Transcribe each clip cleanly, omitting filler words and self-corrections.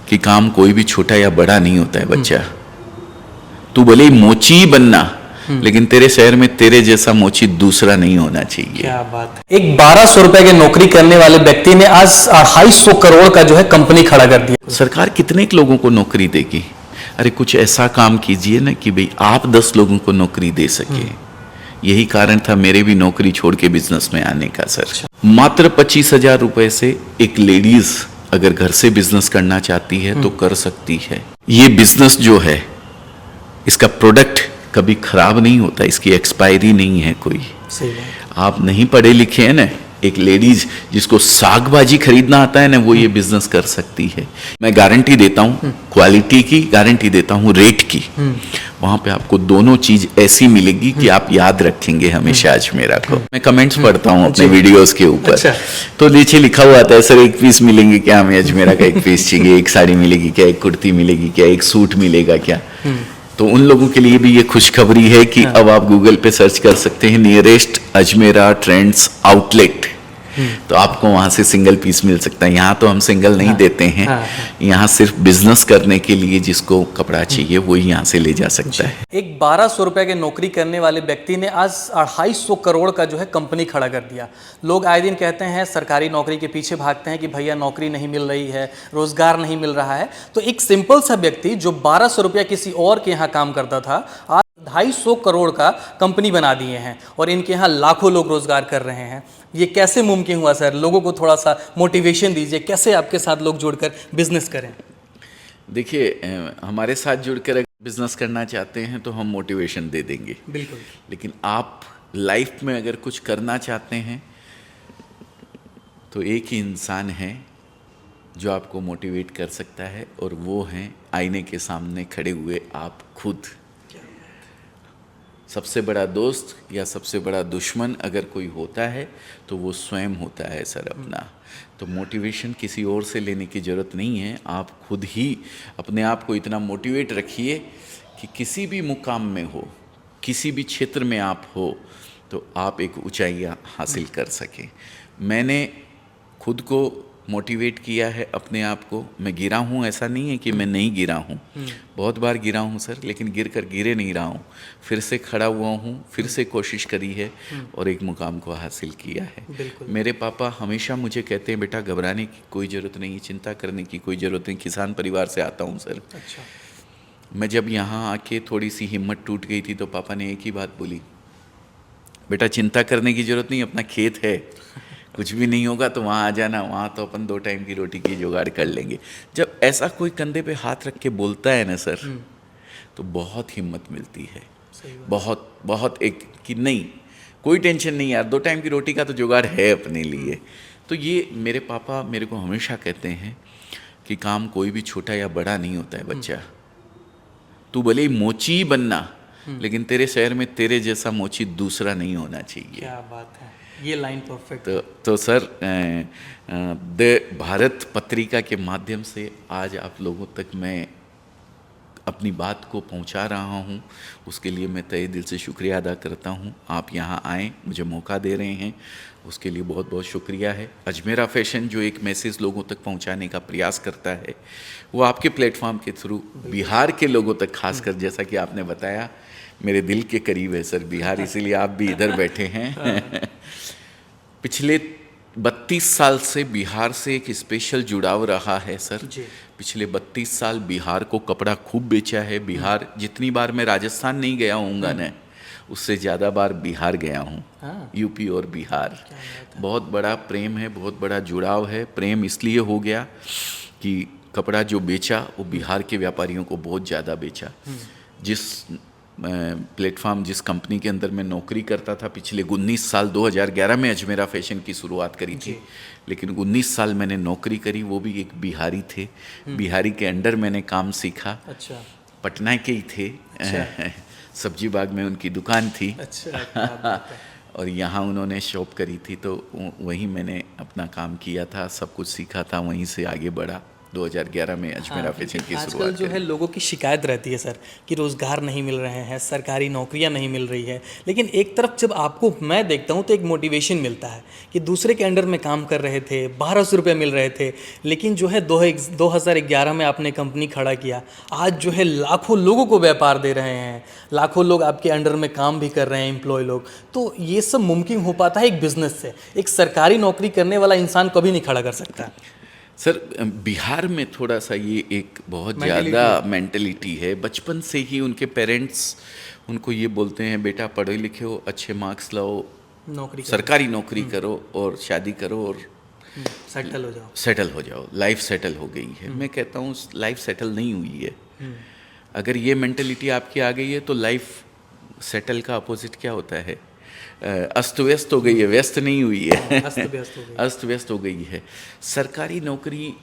कि काम कोई भी छोटा या बड़ा नहीं होता है बच्चा। तू भले ही मोची ही बनना, लेकिन तेरे शहर में तेरे जैसा मोची दूसरा नहीं होना चाहिए। क्या बात है। एक 1200 रुपए की नौकरी करने वाले व्यक्ति ने आज 250 करोड़ का जो है कंपनी खड़ा कर दिया। सरकार कितने लोगों को नौकरी देगी? अरे कुछ ऐसा काम कीजिए ना कि भाई आप 10 लोगों को नौकरी दे सके। यही कारण था मेरे भी नौकरी छोड़ के बिजनेस में आने का सर। मात्र 25,000 रुपए से एक लेडीज अगर घर से बिजनेस करना चाहती है तो कर सकती है। ये बिजनेस जो है, इसका प्रोडक्ट कभी खराब नहीं होता, इसकी एक्सपायरी नहीं है कोई। सही बात। आप नहीं पढ़े लिखे हैं ना, एक लेडीज जिसको साग भाजी खरीदना आता है ना, वो ये बिजनेस कर सकती है। मैं गारंटी देता हूँ, क्वालिटी की गारंटी देता हूँ, रेट की। वहां पे आपको दोनों चीज ऐसी मिलेगी कि आप याद रखेंगे हमेशा अजमेरा को। मैं कमेंट्स पढ़ता हूँ अपने वीडियोस के ऊपर। अच्छा। तो नीचे लिखा हुआ आता है, सर एक पीस मिलेंगे क्या? हमें अजमेरा का एक पीस चाहिए। एक साड़ी मिलेगी क्या? एक कुर्ती मिलेगी क्या? एक सूट मिलेगा क्या? तो उन लोगों के लिए भी ये खुशखबरी है कि अब आप गूगल पे सर्च कर सकते हैं नियरेस्ट अजमेरा ट्रेंड्स आउटलेट, तो आपको वहां से सिंगल पीस मिल सकता है। यहाँ तो हम सिंगल नहीं देते हैं। यहाँ सिर्फ बिजनेस करने के लिए जिसको कपड़ा चाहिए वही यहाँ से ले जा सकता है। एक 1200 रुपए की नौकरी करने वाले व्यक्ति ने आज 250 करोड़ का जो है कंपनी खड़ा कर दिया। लोग आए दिन कहते हैं, सरकारी नौकरी के पीछे भागते हैं कि भैया नौकरी नहीं मिल रही है, रोजगार नहीं मिल रहा है। तो एक सिंपल सा व्यक्ति जो 1200 रुपया किसी और के यहाँ काम करता था, आज 250 करोड़ का कंपनी बना दिए हैं और इनके यहाँ लाखों लोग रोजगार कर रहे हैं। ये कैसे मुमकिन हुआ सर? लोगों को थोड़ा सा मोटिवेशन दीजिए, कैसे आपके साथ लोग जुड़कर बिजनेस करें? देखिए, हमारे साथ जुड़कर अगर बिजनेस करना चाहते हैं तो हम मोटिवेशन दे देंगे, बिल्कुल। लेकिन आप लाइफ में अगर कुछ करना चाहते हैं तो एक ही इंसान है जो आपको मोटिवेट कर सकता है, और वो हैं आईने के सामने खड़े हुए आप खुद। सबसे बड़ा दोस्त या सबसे बड़ा दुश्मन अगर कोई होता है तो वो स्वयं होता है सर अपना। तो मोटिवेशन किसी और से लेने की ज़रूरत नहीं है, आप खुद ही अपने आप को इतना मोटिवेट रखिए कि किसी भी मुकाम में हो, किसी भी क्षेत्र में आप हो, तो आप एक ऊंचाइयां हासिल कर सकें। मैंने खुद को मोटिवेट किया है अपने आप को। मैं गिरा हूँ, ऐसा नहीं है कि मैं नहीं गिरा हूँ, बहुत बार गिरा हूँ सर, लेकिन गिर कर गिरे नहीं रहा हूँ। फिर से खड़ा हुआ हूँ, फिर से कोशिश करी है और एक मुकाम को हासिल किया है। मेरे पापा हमेशा मुझे कहते हैं, बेटा घबराने की कोई ज़रूरत नहीं, चिंता करने की कोई ज़रूरत नहीं। किसान परिवार से आता हूँ सर। अच्छा। मैं जब यहाँ आके थोड़ी सी हिम्मत टूट गई थी तो पापा ने एक ही बात बोली, बेटा चिंता करने की ज़रूरत नहीं, अपना खेत है, कुछ भी नहीं होगा तो वहाँ आ जाना, वहाँ तो अपन 2 टाइम की रोटी की जुगाड़ कर लेंगे। जब ऐसा कोई कंधे पे हाथ रख के बोलता है ना सर, तो बहुत हिम्मत मिलती है। बहुत बहुत एक कि नहीं, कोई टेंशन नहीं यार, 2 टाइम की रोटी का तो जुगाड़ है अपने लिए। तो ये मेरे पापा मेरे को हमेशा कहते हैं कि काम कोई भी छोटा या बड़ा नहीं होता है बच्चा। तू भले ही मोची ही बनना, लेकिन तेरे शहर में तेरे जैसा मोची दूसरा नहीं होना चाहिए। क्या बात है, ये लाइन परफेक्ट। तो सर, द भारत पत्रिका के माध्यम से आज आप लोगों तक मैं अपनी बात को पहुंचा रहा हूं, उसके लिए मैं तहे दिल से शुक्रिया अदा करता हूं। आप यहां आए, मुझे मौका दे रहे हैं, उसके लिए बहुत बहुत शुक्रिया है। अजमेरा फैशन जो एक मैसेज लोगों तक पहुंचाने का प्रयास करता है, वो आपके प्लेटफॉर्म के थ्रू बिहार के लोगों तक, खासकर जैसा कि आपने बताया, मेरे दिल के करीब है सर बिहार, इसीलिए आप भी इधर बैठे हैं। पिछले 32 साल से बिहार से एक स्पेशल जुड़ाव रहा है सर। पिछले 32 साल बिहार को कपड़ा खूब बेचा है। बिहार, जितनी बार मैं राजस्थान नहीं गया हूँगा ना, उससे ज़्यादा बार बिहार गया हूँ। यूपी और बिहार बहुत बड़ा प्रेम है, बहुत बड़ा जुड़ाव है। प्रेम इसलिए हो गया कि कपड़ा जो बेचा वो बिहार के व्यापारियों को बहुत ज़्यादा बेचा। जिस प्लेटफॉर्म, जिस कंपनी के अंदर मैं नौकरी करता था, पिछले 19 साल 2011 में अजमेरा फैशन की शुरुआत करी थी, लेकिन 19 साल मैंने नौकरी करी, वो भी एक बिहारी थे। बिहारी के अंडर मैंने काम सीखा। अच्छा। पटना के ही थे। अच्छा। सब्जी बाग में उनकी दुकान थी। अच्छा। और यहाँ उन्होंने शॉप करी थी, तो वहीं मैंने अपना काम किया था, सब कुछ सीखा था, वहीं से आगे बढ़ा। 2011 में अजमेरा फैशन की आजकल शुरुआत जो है करी। लोगों की शिकायत रहती है सर कि रोज़गार नहीं मिल रहे हैं, सरकारी नौकरियां नहीं मिल रही है, लेकिन एक तरफ जब आपको मैं देखता हूं तो एक मोटिवेशन मिलता है कि दूसरे के अंडर में काम कर रहे थे, 1200 रुपये मिल रहे थे, लेकिन जो है 2011 में आपने कंपनी खड़ा किया, आज जो है लाखों लोगों को व्यापार दे रहे हैं, लाखों लोग आपके अंडर में काम भी कर रहे हैं, एम्प्लॉय लोग। तो ये सब मुमकिन हो पाता है एक बिजनेस से। एक सरकारी नौकरी करने वाला इंसान कभी नहीं खड़ा कर सकता। सर, बिहार में थोड़ा सा ये एक बहुत Mentality ज़्यादा मेंटलिटी है। बचपन से ही उनके पेरेंट्स उनको ये बोलते हैं, बेटा पढ़े लिखे हो, अच्छे मार्क्स लाओ, नौकरी सरकारी नौकरी करो और शादी करो और सेटल हो जाओ। सेटल हो जाओ, लाइफ सेटल हो गई है। मैं कहता हूँ लाइफ सेटल नहीं हुई है। अगर ये मेंटलिटी आपकी आ गई है तो लाइफ सेटल का अपोजिट क्या होता है? अस्त व्यस्त हो गई है, व्यस्त नहीं हुई है। अस्त व्यस्त हो गई। अस्त व्यस्त हो गई है। सरकारी नौकरी,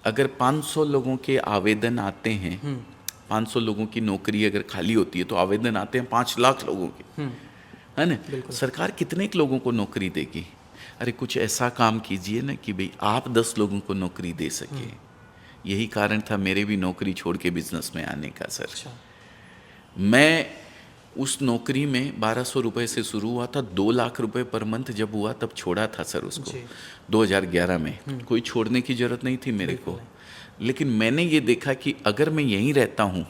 अगर 500 लोगों के आवेदन आते हैं, 500 लोगों की नौकरी अगर खाली होती है तो आवेदन आते हैं 5 लाख लोगों के, है ना? सरकार कितने लोगों को नौकरी देगी? अरे कुछ ऐसा काम कीजिए ना कि भाई आप 10 लोगों को नौकरी दे सके। यही कारण था मेरे भी नौकरी छोड़ के बिजनेस में आने का सर। अच्छा। मैं उस नौकरी में 1200 रुपये से शुरू हुआ था, 2 लाख रुपए पर मंथ जब हुआ तब छोड़ा था सर उसको, 2011 में। कोई छोड़ने की ज़रूरत नहीं थी मेरे को, लेकिन मैंने ये देखा कि अगर मैं यहीं रहता हूँ,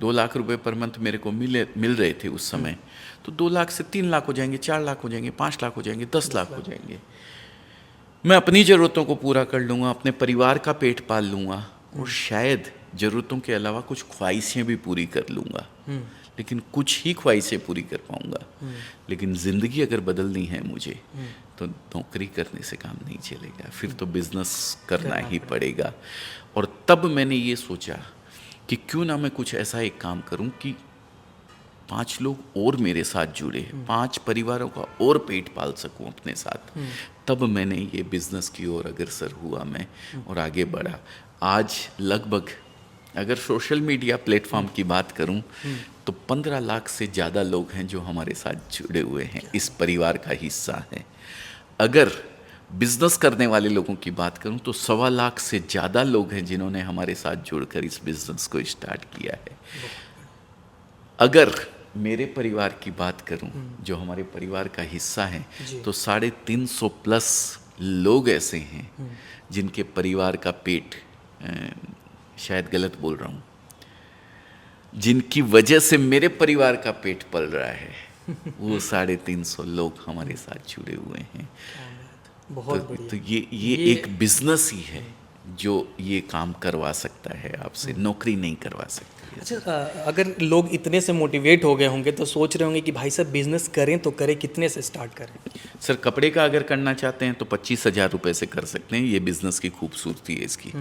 2 लाख रुपए पर मंथ मेरे को मिल रहे थे उस समय, तो 2 लाख से 3 लाख हो जाएंगे, 4 लाख हो जाएंगे, 5 लाख हो जाएंगे, 10 लाख हो जाएंगे। मैं अपनी ज़रूरतों को पूरा कर लूँगा, अपने परिवार का पेट पाल लूँगा और शायद ज़रूरतों के अलावा कुछ ख्वाहिशें भी पूरी कर लूँगा, लेकिन कुछ ही ख्वाहिशें पूरी कर पाऊँगा। लेकिन ज़िंदगी अगर बदलनी है मुझे तो नौकरी करने से काम नहीं चलेगा, फिर तो बिज़नेस करना ही पड़ेगा। और तब मैंने ये सोचा कि क्यों ना मैं कुछ ऐसा एक काम करूं कि 5 लोग और मेरे साथ जुड़े, 5 परिवारों का और पेट पाल सकूं अपने साथ। तब मैंने ये बिज़नेस की ओर अग्रसर हुआ मैं और आगे बढ़ा। आज लगभग अगर सोशल मीडिया प्लेटफॉर्म की बात करूं तो 15 लाख से ज़्यादा लोग हैं जो हमारे साथ जुड़े हुए हैं, इस परिवार का हिस्सा हैं। अगर बिजनेस करने वाले लोगों की बात करूं तो 1.25 लाख से ज़्यादा लोग हैं जिन्होंने हमारे साथ जुड़कर इस बिजनेस को स्टार्ट किया है। अगर मेरे परिवार की बात करूं, जो हमारे परिवार का हिस्सा है, तो 350 प्लस लोग ऐसे हैं जिनके परिवार का पेट, शायद गलत बोल रहा हूं, जिनकी वजह से मेरे परिवार का पेट पल रहा है, वो 350 लोग हमारे साथ जुड़े हुए हैं। बहुत तो ये एक बिजनेस ही है जो ये काम करवा सकता है आपसे, नौकरी नहीं करवा सकती। अच्छा, अगर लोग इतने से मोटिवेट हो गए होंगे तो सोच रहे होंगे कि भाई साहब बिजनेस करें तो करें, कितने से स्टार्ट करें? सर, कपड़े का अगर करना चाहते हैं तो 25,000 रुपये से कर सकते हैं। ये बिजनेस की खूबसूरती है इसकी।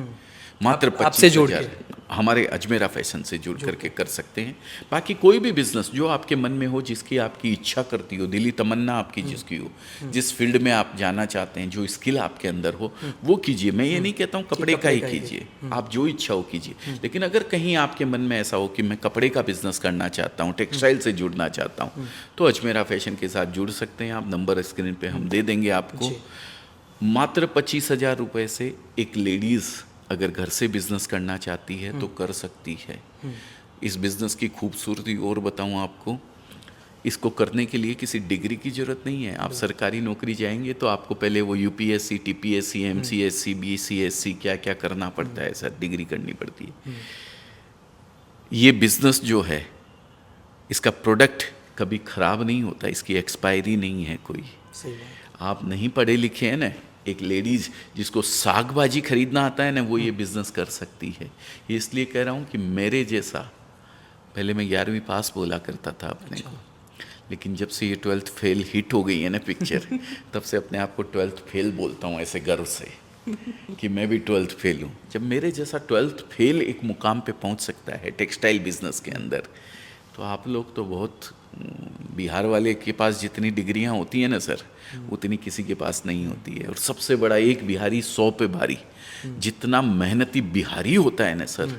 मात्र आपसे जुड़ 25,000 हमारे अजमेरा फैशन से जुड़ करके कर सकते हैं। बाकी कोई भी बिजनेस जो आपके मन में हो, जिसकी आपकी इच्छा करती हो, दिली तमन्ना आपकी जिसकी हो, जिस फील्ड में आप जाना चाहते हैं, जो स्किल आपके अंदर हो, वो कीजिए। मैं ये नहीं कहता हूँ कपड़े का ही कीजिए, आप जो इच्छा हो कीजिए। लेकिन अगर कहीं आपके मन में ऐसा हो कि मैं कपड़े का बिजनेस करना चाहता हूँ, टेक्सटाइल से जुड़ना चाहता हूँ, तो अजमेरा फैशन के साथ जुड़ सकते हैं आप। नंबर स्क्रीन पे हम दे देंगे आपको। मात्र 25,000 रुपये से एक लेडीज़ अगर घर से बिजनेस करना चाहती है तो कर सकती है। इस बिजनेस की खूबसूरती और बताऊं आपको, इसको करने के लिए किसी डिग्री की ज़रूरत नहीं है। आप सरकारी नौकरी जाएंगे तो आपको पहले वो यूपीएससी, टीपीएससी, एमसीएससी, बीसीएससी क्या क्या करना पड़ता है सर, डिग्री करनी पड़ती है। ये बिजनेस जो है, इसका प्रोडक्ट कभी ख़राब नहीं होता, इसकी एक्सपायरी नहीं है कोई। सही बात। आप नहीं पढ़े लिखे हैं ना, एक लेडीज़ जिसको साग भाजी खरीदना आता है ना, वो ये बिज़नेस कर सकती है। ये इसलिए कह रहा हूँ कि मेरे जैसा, पहले मैं 11वीं पास बोला करता था अपने को, लेकिन जब से ये 12th फेल हिट हो गई है ना पिक्चर, तब से अपने आप को 12th फेल बोलता हूँ ऐसे गर्व से कि मैं भी 12th फेल हूँ। जब मेरे जैसा 12th फेल एक मुकाम पे पहुँच सकता है टेक्सटाइल बिजनेस के अंदर, तो आप लोग तो बहुत, बिहार वाले के पास जितनी डिग्रियां होती हैं ना सर, उतनी किसी के पास नहीं होती है। और सबसे बड़ा, एक बिहारी 100 पे भारी। जितना मेहनती बिहारी होता है ना सर,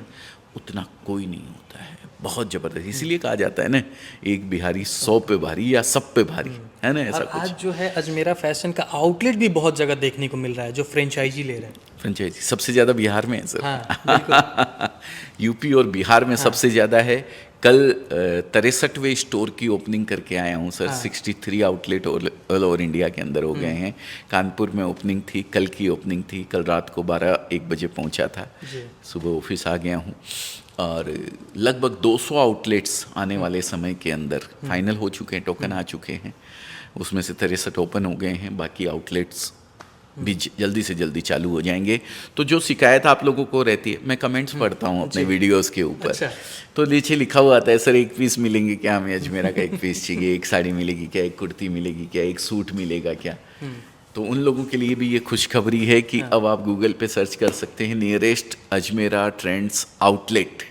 उतना कोई नहीं होता है। बहुत ज़बरदस्त। इसीलिए कहा जाता है ना, एक बिहारी 100 पे भारी या सब पे भारी, है ना, ऐसा और कुछ। आज जो है अजमेरा फैशन का आउटलेट भी बहुत जगह देखने को मिल रहा है जो फ्रेंचाइजी ले रहे हैं। फ्रेंचाइजी सबसे ज़्यादा बिहार में है सर। हाँ बिल्कुल। यूपी और बिहार में सबसे ज़्यादा है। कल 63वें स्टोर की ओपनिंग करके आया हूँ sir. 63 outlet all over India के अंदर हो गए हैं। कानपुर में ओपनिंग थी, कल की ओपनिंग थी। कल रात को 12-1 बजे पहुँचा था, सुबह ऑफिस आ गया हूँ। और लगभग 200 आउटलेट्स आने वाले समय के अंदर फाइनल हो चुके हैं, टोकन आ चुके हैं। उसमें से 63 ओपन हो गए हैं, बाकी आउटलेट्स भी जल्दी से जल्दी चालू हो जाएंगे। तो जो शिकायत आप लोगों को रहती है, मैं कमेंट्स पढ़ता हूँ अपने वीडियोस के ऊपर। अच्छा। तो नीचे लिखा हुआ आता है, सर एक पीस मिलेंगे क्या, हमें अजमेरा का एक पीस चाहिए, एक साड़ी मिलेगी क्या, एक कुर्ती मिलेगी क्या, एक सूट मिलेगा क्या। तो उन लोगों के लिए भी ये खुशखबरी है कि अब आप गूगल पे सर्च कर सकते हैं नियरेस्ट अजमेरा ट्रेंड्स आउटलेट,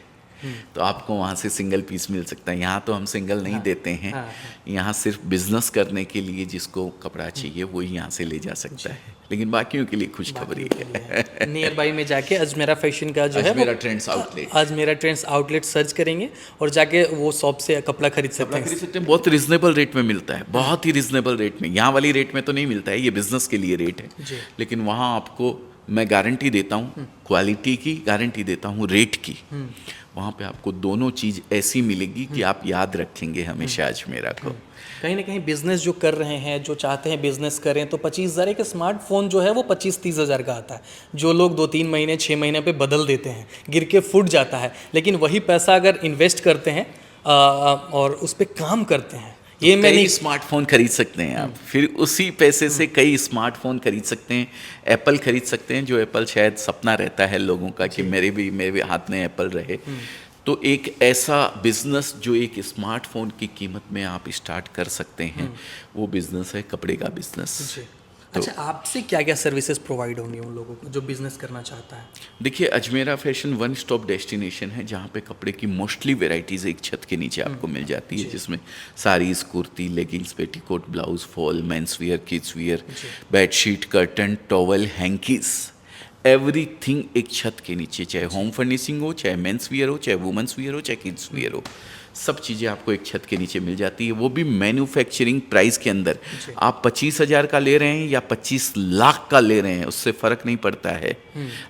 तो आपको वहाँ से सिंगल पीस मिल सकता है। यहाँ तो हम सिंगल नहीं देते हैं। यहाँ सिर्फ बिजनेस करने के लिए जिसको कपड़ा चाहिए वो यहाँ से ले जा सकता है, लेकिन बाकियों के लिए खुशखबरी है। नियर बाई में जाके अजमेरा फैशन का जो है Ajmera trends outlet, Ajmera trends outlet search करेंगे और जाके वो शॉप से कपड़ा खरीद सकते हैं। खरीद सकते हैं। बहुत रिजनेबल रेट में मिलता है, बहुत ही रिजनेबल रेट में। यहाँ वाली रेट में तो नहीं मिलता है, ये बिजनेस के लिए रेट है, लेकिन वहाँ आपको मैं गारंटी देता हूँ, क्वालिटी की गारंटी देता हूँ, रेट की। वहाँ पे आपको दोनों चीज़ ऐसी मिलेगी कि आप याद रखेंगे हमेशा अजमेरा को। कहीं ना कहीं बिजनेस जो कर रहे हैं, जो चाहते हैं बिजनेस करें, तो 25,000 एक स्मार्टफोन जो है वो 25-30 हज़ार का आता है, जो लोग 2-3 महीने 6 महीने पे बदल देते हैं, गिर के फूट जाता है। लेकिन वही पैसा अगर इन्वेस्ट करते हैं और उस पर काम करते हैं, ये मैं नहीं, स्मार्टफोन खरीद सकते हैं आप, फिर उसी पैसे से कई स्मार्टफोन खरीद सकते हैं। एप्पल खरीद सकते हैं, जो एप्पल शायद सपना रहता है लोगों का कि मेरे हाथ में एप्पल रहे। तो एक ऐसा बिजनेस जो एक स्मार्टफोन की कीमत में आप स्टार्ट कर सकते हैं, वो बिजनेस है कपड़े का बिजनेस। अच्छा, आपसे क्या क्या सर्विसेज प्रोवाइड होंगी उन लोगों को जो बिजनेस करना चाहता है? देखिए, Ajmera fashion one stop destination है, जहाँ पे कपड़े की मोस्टली वेराइटीज़ एक छत के नीचे आपको मिल जाती है, जिसमें saris, kurti, leggings, petticoat, blouse, fall, men's wear, kids wear, bedsheet, curtain, towel, hankies, everything एक छत के नीचे। चाहे होम फर्निशिंग हो, चाहे मेंस वियर हो, चाहे वुमेंस वियर हो, चाहे किड्स वियर हो, सब चीज़ें आपको एक छत के नीचे मिल जाती है, वो भी मैन्युफैक्चरिंग प्राइस के अंदर। आप 25,000 का ले रहे हैं या 25 लाख का ले रहे हैं, उससे फ़र्क नहीं पड़ता है।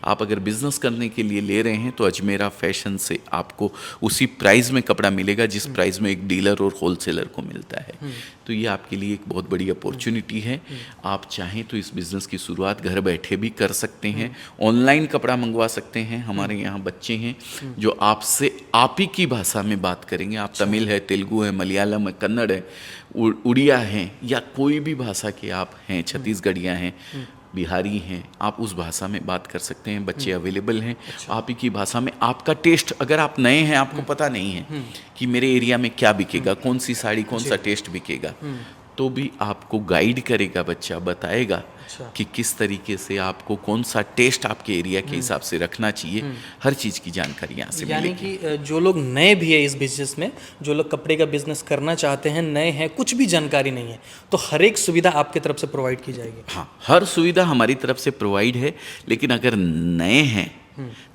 आप अगर बिजनेस करने के लिए ले रहे हैं तो अजमेरा फैशन से आपको उसी प्राइस में कपड़ा मिलेगा जिस प्राइस में एक डीलर और होलसेलर को मिलता है। तो ये आपके लिए एक बहुत बड़ी अपॉर्चुनिटी है। आप चाहें तो इस बिज़नेस की शुरुआत घर बैठे भी कर सकते हैं, ऑनलाइन कपड़ा मंगवा सकते हैं। हमारे यहाँ बच्चे हैं जो आपसे आप ही की भाषा में बात करेंगे। आप तमिल है, तेलुगु है, मलयालम है, कन्नड़ है, उड़िया हैं, या कोई भी भाषा के आप हैं, छत्तीसगढ़िया हैं, बिहारी हैं, आप उस भाषा में बात कर सकते हैं। बच्चे अवेलेबल हैं आप ही की भाषा में। आपका टेस्ट, अगर आप नए हैं, आपको पता नहीं है कि मेरे एरिया में क्या बिकेगा, कौन सी साड़ी, कौन सा टेस्ट बिकेगा, तो भी आपको गाइड करेगा बच्चा, बताएगा कि किस तरीके से आपको कौन सा टेस्ट आपके एरिया के हिसाब से रखना चाहिए। हर चीज़ की जानकारी यहाँ से यानी मिलेगी। कि जो लोग नए भी है इस बिजनेस में, जो लोग कपड़े का बिजनेस करना चाहते हैं, नए हैं, कुछ भी जानकारी नहीं है, तो हर एक सुविधा आपकी तरफ से प्रोवाइड की जाएगी। हाँ, हर सुविधा हमारी तरफ से प्रोवाइड है, लेकिन अगर नए हैं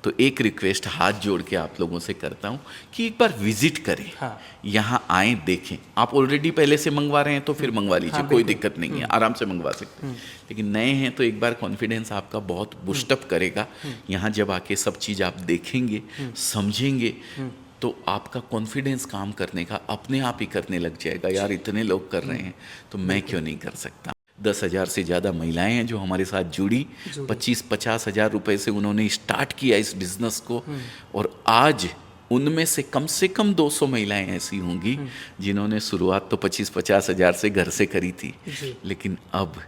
तो एक रिक्वेस्ट हाथ जोड़ के आप लोगों से करता हूँ कि एक बार विजिट करें। हाँ। यहाँ आएँ, देखें। आप ऑलरेडी पहले से मंगवा रहे हैं तो फिर मंगवा लीजिए, कोई दिक्कत नहीं है, आराम से मंगवा सकते हैं। लेकिन नए हैं तो एक बार कॉन्फिडेंस आपका बहुत बूस्टअप करेगा। यहाँ जब आके सब चीज़ आप देखेंगे, समझेंगे, तो आपका कॉन्फिडेंस काम करने का अपने आप ही करने लग जाएगा। यार, इतने लोग कर रहे हैं तो मैं क्यों नहीं कर सकता। 10,000 से ज़्यादा महिलाएं हैं जो हमारे साथ जुड़ी। 25-50 हज़ार रुपये से उन्होंने स्टार्ट किया इस बिज़नेस को, और आज उनमें से कम 200 महिलाएं ऐसी होंगी जिन्होंने शुरुआत तो 25-50 हज़ार से घर से करी थी, लेकिन अब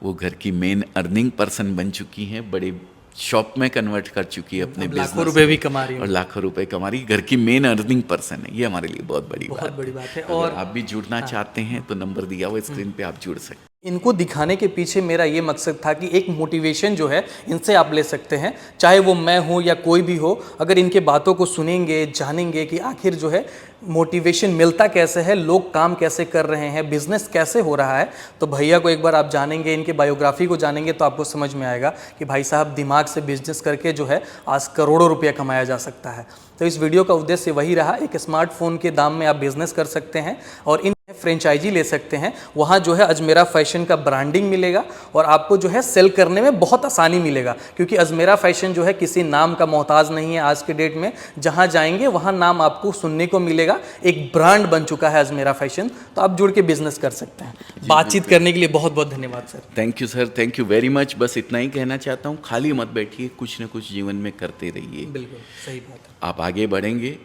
वो घर की मेन अर्निंग पर्सन बन चुकी हैं, बड़े शॉप में कन्वर्ट कर चुकी है अपने बिजनेस, लाखों रुपए भी कमा रही है और लाखों रुपए कमा रही, घर की मेन अर्निंग पर्सन है। ये हमारे लिए बहुत बड़ी बात है। और आप भी जुड़ना चाहते हैं तो नंबर दिया हुआ स्क्रीन पे आप जुड़ सकते हैं। इनको दिखाने के पीछे मेरा ये मकसद था कि एक मोटिवेशन जो है इनसे आप ले सकते हैं, चाहे वो मैं हूँ या कोई भी हो। अगर इनके बातों को सुनेंगे, जानेंगे कि आखिर जो है मोटिवेशन मिलता कैसे है, लोग काम कैसे कर रहे हैं, बिजनेस कैसे हो रहा है, तो भैया को एक बार आप जानेंगे, इनके बायोग्राफी को जानेंगे तो आपको समझ में आएगा कि भाई साहब दिमाग से बिजनेस करके जो है आज करोड़ों रुपया कमाया जा सकता है। तो इस वीडियो का उद्देश्य वही रहा, एक स्मार्टफोन के दाम में आप बिजनेस कर सकते हैं और इन फ्रेंचाइजी ले सकते हैं। वहाँ जो है अजमेरा फैशन का ब्रांडिंग मिलेगा और आपको जो है सेल करने में बहुत आसानी मिलेगा, क्योंकि अजमेरा फैशन जो है किसी नाम का मोहताज नहीं है। आज के डेट में जहाँ जाएंगे वहाँ नाम आपको सुनने को मिलेगा, एक ब्रांड बन चुका है अजमेरा फैशन। तो आप जुड़ के बिजनेस कर सकते हैं। बातचीत करने के लिए बहुत बहुत धन्यवाद sir. Thank you sir, thank you very much. बस इतना ही कहना चाहता हूँ, खाली मत बैठिए, कुछ ना कुछ जीवन में करते रहिए। बिल्कुल सही बात है। आप आगे बढ़ेंगे,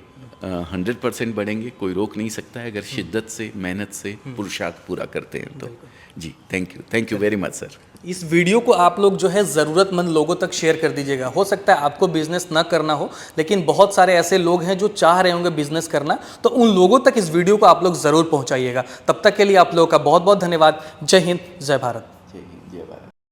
100% बढ़ेंगे, कोई रोक नहीं सकता है अगर शिद्दत से, मेहनत से पुरुषार्थ पूरा करते हैं तो। जी thank you very much sir. इस वीडियो को आप लोग जो है ज़रूरतमंद लोगों तक शेयर कर दीजिएगा। हो सकता है आपको बिजनेस ना करना हो, लेकिन बहुत सारे ऐसे लोग हैं जो चाह रहे होंगे बिजनेस करना, तो उन लोगों तक इस वीडियो को आप लोग ज़रूर पहुंचाइएगा। तब तक के लिए आप लोगों का बहुत बहुत धन्यवाद। जय हिंद, जय भारत। जय हिंद, जय भारत।